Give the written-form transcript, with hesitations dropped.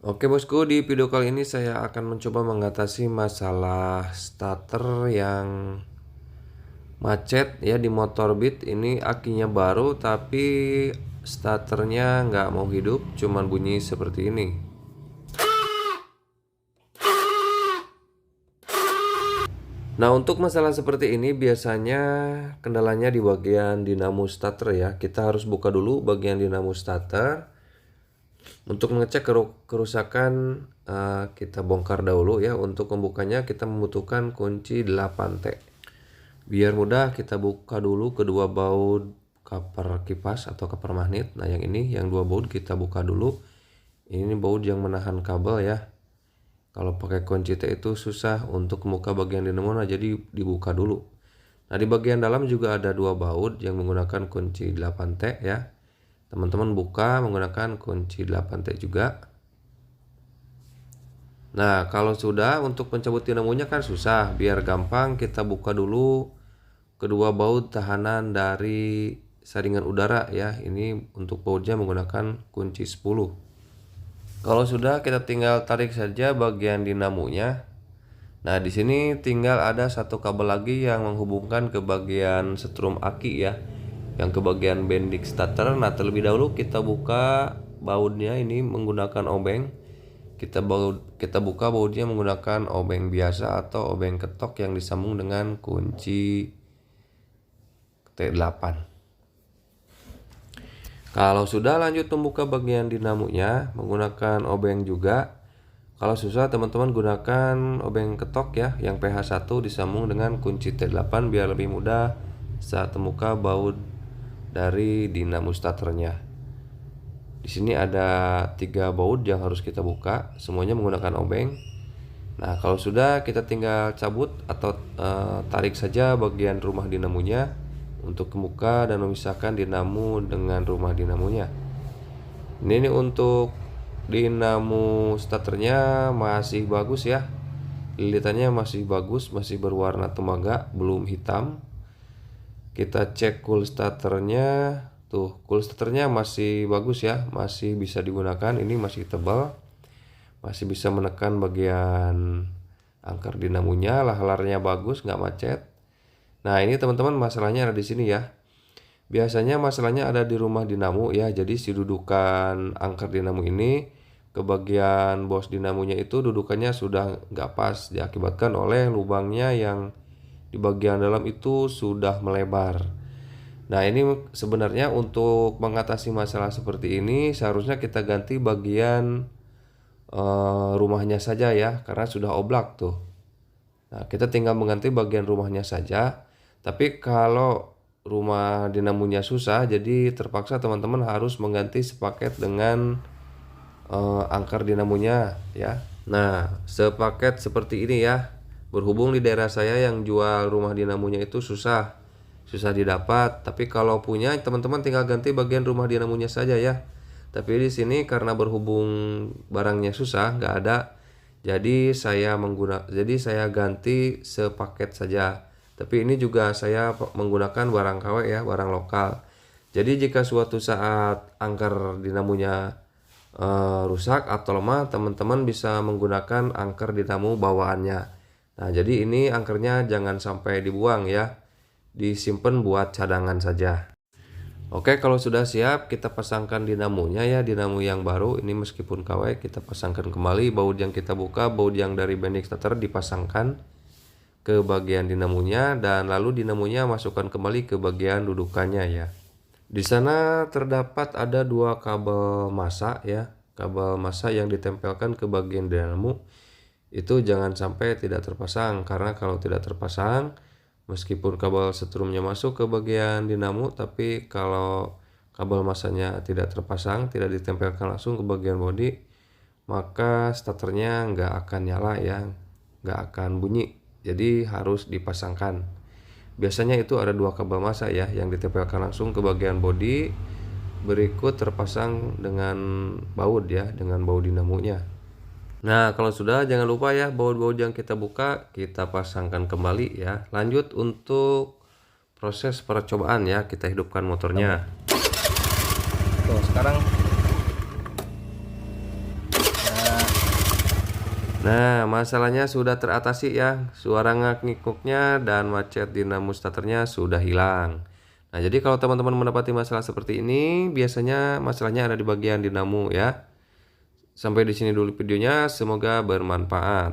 Oke bosku, di video kali ini saya akan mencoba mengatasi masalah starter yang macet ya di motor Beat. Ini akinya baru tapi starternya nggak mau hidup, cuman bunyi seperti ini. Nah, untuk masalah seperti ini biasanya kendalanya di bagian dinamo starter ya. Kita harus buka dulu bagian dinamo starter. Untuk mengecek kerusakan, kita bongkar dahulu ya. Untuk membukanya kita membutuhkan kunci 8T. Biar mudah kita buka dulu kedua baut cover kipas atau cover magnet. Nah, yang ini yang dua baut kita buka dulu. Ini baut yang menahan kabel ya. Kalau pakai kunci T itu susah untuk membuka bagian dinamo, nah jadi dibuka dulu. Nah, di bagian dalam juga ada dua baut yang menggunakan kunci 8T ya. Teman-teman buka menggunakan kunci 8T juga. Nah, kalau sudah, untuk mencabut dinamonya kan susah. Biar gampang kita buka dulu kedua baut tahanan dari saringan udara ya. Ini untuk bautnya menggunakan kunci 10. Kalau sudah, kita tinggal tarik saja bagian dinamonya. Nah, di sini tinggal ada satu kabel lagi yang menghubungkan ke bagian setrum aki ya, yang ke bagian bendix starter. Nah, terlebih dahulu kita buka bautnya ini menggunakan obeng. Kita buka bautnya menggunakan obeng biasa atau obeng ketok yang disambung dengan kunci T8. Kalau sudah, lanjut membuka bagian dinamonya menggunakan obeng juga. Kalau susah, teman-teman gunakan obeng ketok ya yang PH1 disambung dengan kunci T8 biar lebih mudah saat membuka baut dari dinamo starternya. Di sini ada 3 baut yang harus kita buka, semuanya menggunakan obeng. Nah, kalau sudah, kita tinggal cabut atau tarik saja bagian rumah dinamonya untuk membuka dan memisahkan dinamo dengan rumah dinamonya. Ini untuk dinamo starternya masih bagus ya. Lilitannya masih bagus, masih berwarna tembaga, belum hitam. Kita cek cool starternya. Tuh, cool starternya masih bagus ya, masih bisa digunakan. Ini masih tebal, masih bisa menekan bagian angker dinamonya. Laharnya bagus, nggak macet. Nah, ini teman-teman masalahnya ada di sini ya. Biasanya masalahnya ada di rumah dinamo ya. Jadi si dudukan angker dinamo ini ke bagian bos dinamonya itu dudukannya sudah nggak pas, diakibatkan oleh lubangnya yang di bagian dalam itu sudah melebar. Nah, ini sebenarnya untuk mengatasi masalah seperti ini seharusnya kita ganti bagian rumahnya saja ya, karena sudah oblak tuh. Nah, kita tinggal mengganti bagian rumahnya saja. Tapi kalau rumah dinamonya susah, jadi terpaksa teman-teman harus mengganti sepaket dengan angker dinamonya ya. Nah, sepaket seperti ini ya. Berhubung di daerah saya yang jual rumah dinamonya itu susah didapat. Tapi kalau punya, teman-teman tinggal ganti bagian rumah dinamonya saja ya. Tapi di sini karena berhubung barangnya susah, nggak ada, jadi saya ganti sepaket saja. Tapi ini juga saya menggunakan barang KW ya, barang lokal. Jadi jika suatu saat angker dinamonya rusak atau lemah, teman-teman bisa menggunakan angker dinamo bawaannya. Nah, jadi ini angkernya jangan sampai dibuang ya, disimpan buat cadangan saja. Oke, kalau sudah siap, kita pasangkan dinamonya ya, dinamo yang baru. Ini meskipun KW, kita pasangkan kembali baut yang kita buka, baut yang dari bendix starter dipasangkan ke bagian dinamonya, dan lalu dinamonya masukkan kembali ke bagian dudukannya ya. Di sana terdapat ada 2 kabel massa ya, kabel massa yang ditempelkan ke bagian dinamo. Itu jangan sampai tidak terpasang, karena kalau tidak terpasang, meskipun kabel setrumnya masuk ke bagian dinamo, tapi kalau kabel massanya tidak terpasang, tidak ditempelkan langsung ke bagian bodi, maka starternya nggak akan nyala ya, nggak akan bunyi. Jadi harus dipasangkan. Biasanya itu ada 2 kabel massa ya yang ditempelkan langsung ke bagian bodi, berikut terpasang dengan baut ya, dengan baut dinamonya. Nah, kalau sudah, jangan lupa ya baut-baut yang kita buka kita pasangkan kembali ya. Lanjut untuk proses percobaan ya, kita hidupkan motornya. Tuh sekarang Nah, masalahnya sudah teratasi ya. Suara ngak-ngikuknya dan macet dinamo starternya sudah hilang. Nah, jadi kalau teman-teman mendapati masalah seperti ini, biasanya masalahnya ada di bagian dinamo ya. Sampai di sini dulu videonya, semoga bermanfaat.